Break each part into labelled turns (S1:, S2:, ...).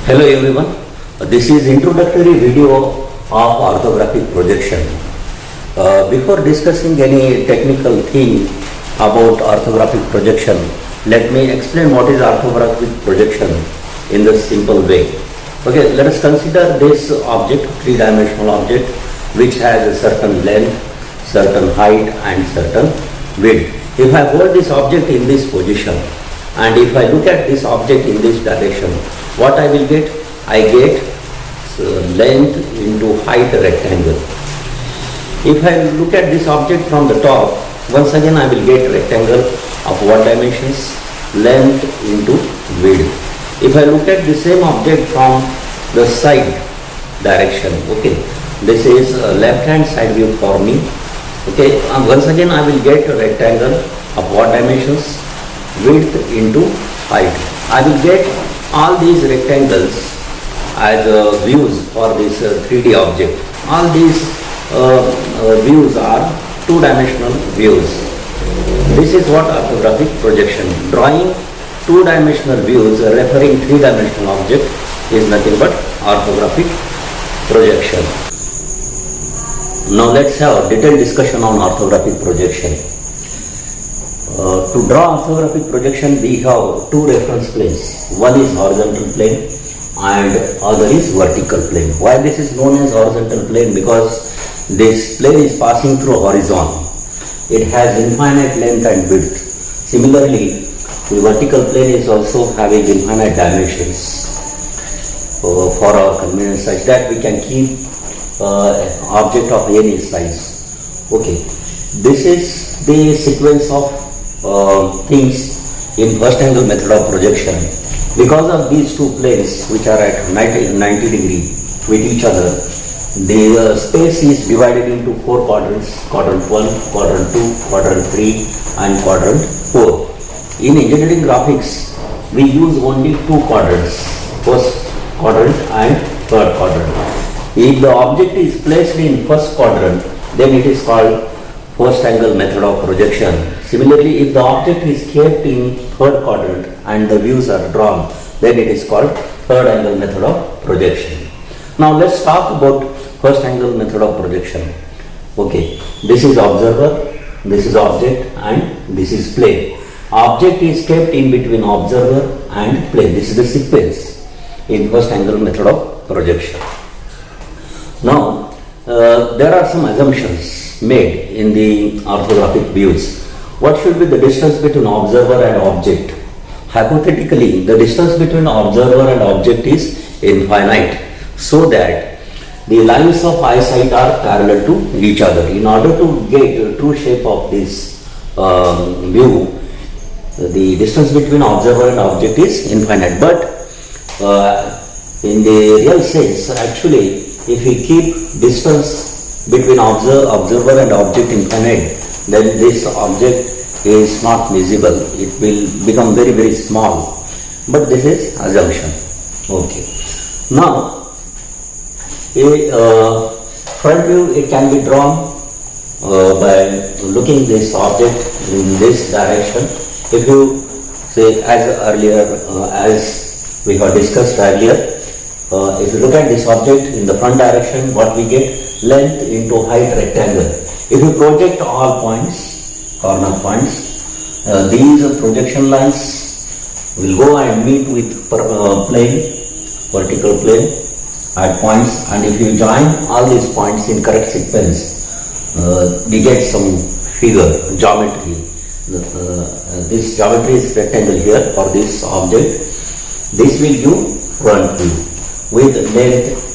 S1: Hello everyone. This is introductory video of orthographic projection. Before discussing any technical thing about orthographic projection, let me explain what is orthographic projection in the simple way. Okay, let us consider this object, three-dimensional object, which has a certain length, certain height and certain width. If I hold this object in this position and if I look at this object in this direction, what I will get? I get length into height rectangle. If I look at this object from the top, once again I will get rectangle of what dimensions? Length into width. If I look at the same object from the side direction, okay, this is left hand side view for me. Okay, once again I will get a rectangle of what dimensions? Width into height. I will get all these rectangles as views for this 3D object. All these views are two-dimensional views. This is what orthographic projection. Drawing two-dimensional views referring three-dimensional object is nothing but orthographic projection. Now let's have a detailed discussion on orthographic projection. To draw orthographic projection, we have two reference planes. One is horizontal plane and other is vertical plane. Why this is known as horizontal plane? Because this plane is passing through horizon. It has infinite length and width. Similarly, the vertical plane is also having infinite dimensions for our convenience, such that we can keep object of any size. Okay, this is the sequence of things in first angle method of projection. Because of these two planes which are at 90 degree with each other, the space is divided into four quadrants: quadrant 1, quadrant 2, quadrant 3 and quadrant 4. In engineering graphics, we use only two quadrants, first quadrant and third quadrant. If the object is placed in first quadrant, then it is called first angle method of projection. Similarly, if the object is kept in third quadrant and the views are drawn, then it is called third angle method of projection. Now let's talk about first angle method of projection. Okay, this is observer, this is object and this is plane. Object is kept in between observer and plane. This is the sequence in first angle method of projection. Now there are some assumptions made in the orthographic views. What should be the distance between observer and object? Hypothetically, the distance between observer and object is infinite, so that the lines of eyesight are parallel to each other. In order to get the true shape of this view, the distance between observer and object is infinite. But in the real sense, actually, if we keep distance between observer and object infinite, then this object is not visible. It will become very, very small. But this is assumption. Okay. Now, a front view, it can be drawn by looking this object in this direction. If you say, as earlier, as we have discussed earlier, if you look at this object in the front direction, what we get? Length into height rectangle. If you project all points, corner points, these projection lines will go and meet with plane, vertical plane at points, and if you join all these points in correct sequence, we get some figure, geometry. This geometry is rectangle here for this object. This will give front view with length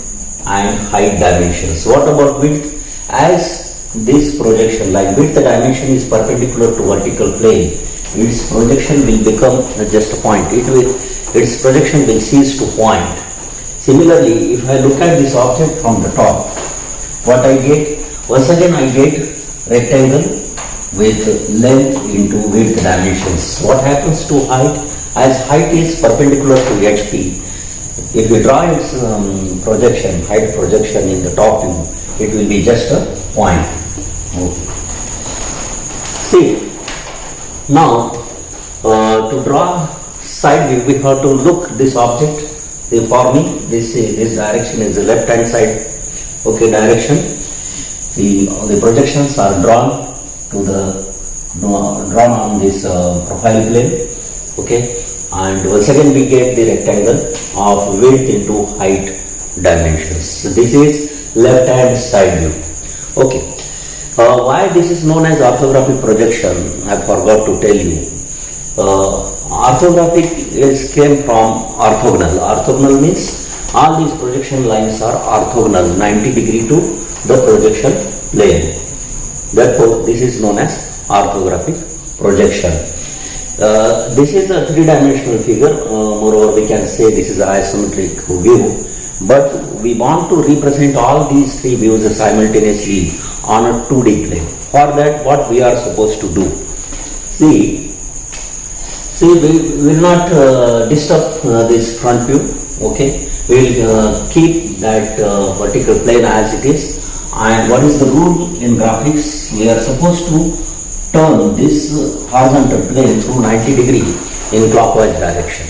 S1: and height dimensions. What about width? As this projection line, width dimension is perpendicular to vertical plane, its projection will become just a point. Its projection will cease to point. Similarly, if I look at this object from the top, what I get? Once again I get rectangle with length into width dimensions. What happens to height? As height is perpendicular to HP, if we draw its projection, height projection in the top view, it will be just a point. Okay. See, now to draw side view, we have to look this object For me, this direction is the left hand side. Okay, direction. The projections are drawn on this profile plane. Okay, and once again we get the rectangle of width into height dimensions. So this is left hand side view. Okay, why this is known as orthographic projection, I forgot to tell you. Orthographic came from orthogonal. Orthogonal means all these projection lines are orthogonal, 90 degree to the projection plane. Therefore, this is known as orthographic projection. This is a three-dimensional figure. Moreover, we can say this is an isometric view. But we want to represent all these three views simultaneously on a 2D plane. For that, what we are supposed to do? See, we will not disturb this front view. Okay, we will keep that vertical plane as it is. And what is the rule in graphics? We are supposed to turn this horizontal plane through 90 degree in clockwise direction.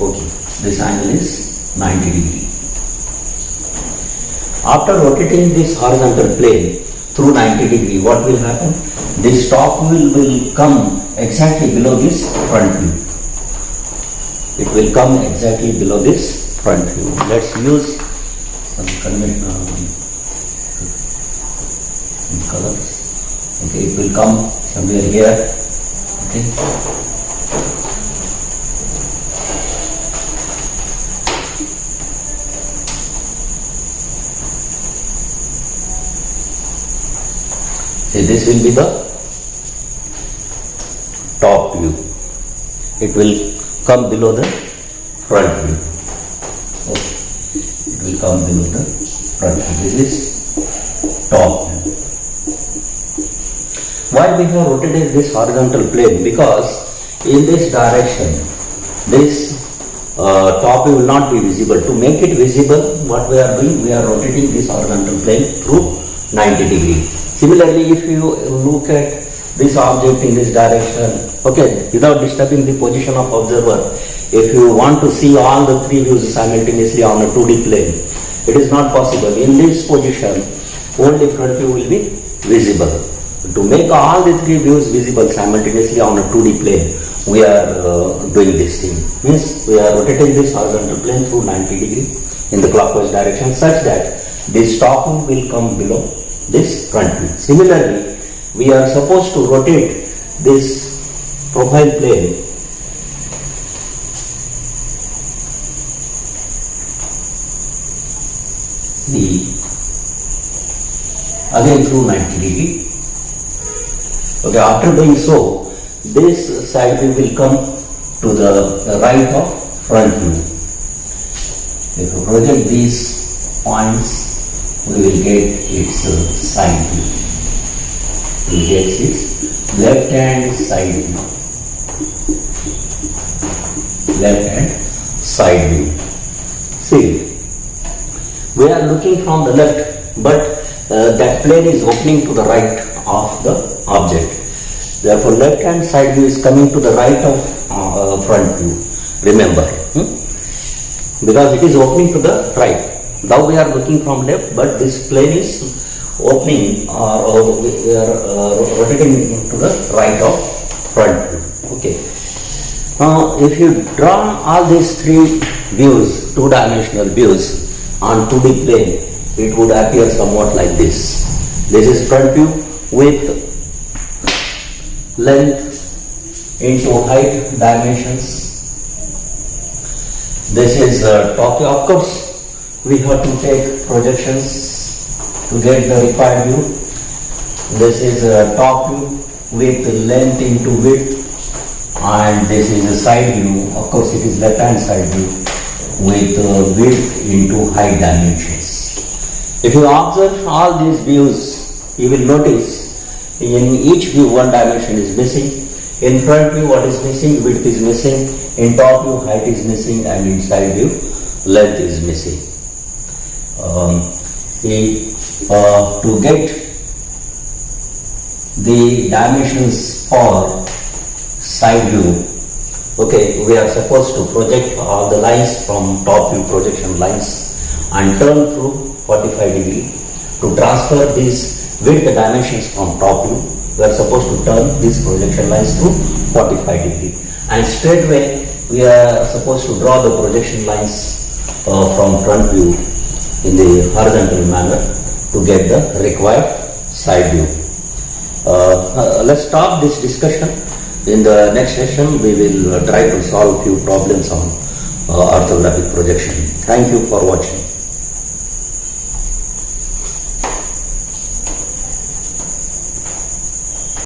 S1: Okay, this angle is 90 degree. After rotating this horizontal plane through 90 degree, what will happen? This top will come exactly below this front view. It will come exactly below this front view. Let's use some conventional colors. Okay, it will come somewhere here. Okay. See, this will be the top view. It will come below the front view. Okay. It will come below the front view. This is top view. Why we have rotated this horizontal plane? Because in this direction, this top view will not be visible. To make it visible, what we are doing? We are rotating this horizontal plane through 90 degree. Similarly, if you look at this object in this direction, okay, without disturbing the position of observer, if you want to see all the three views simultaneously on a 2D plane, it is not possible. In this position, only front view will be visible. To make all the three views visible simultaneously on a 2D plane, we are doing this thing. Means we are rotating this horizontal plane through 90 degree in the clockwise direction such that this top view will come below this front view. Similarly, we are supposed to rotate this profile plane again through 90 degree. Okay, after doing so, this side view will come to the right of front view. If we project these points, we will get its side view. We will get its left hand side view. Left hand side view. See, we are looking from the left, but that plane is opening to the right of the object. Therefore, left hand side view is coming to the right of front view. Remember, because it is opening to the right. Now we are looking from left, but this plane is opening or we are rotating to the right of front view. Okay. If you draw all these three views, two-dimensional views on 2D plane, it would appear somewhat like this. This is front view with length into height dimensions. This is top view. Of course, we have to take projections to get the required view. This is a top view with length into width, and this is a side view. Of course, it is left hand side view with width into height dimensions. If you observe all these views, you will notice in each view one dimension is missing. In front view, what is missing? Width is missing. In top view, height is missing, and in side view, length is missing. To get the dimensions for side view, Okay, we are supposed to project all the lines from top view projection lines and turn through 45 degree. To transfer these width dimensions from top view, we are supposed to turn these projection lines through 45 degree. And straightway we are supposed to draw the projection lines from front view in the horizontal manner to get the required side view. Let's stop this discussion. In the next session, we will try to solve few problems on orthographic projection. Thank you for watching.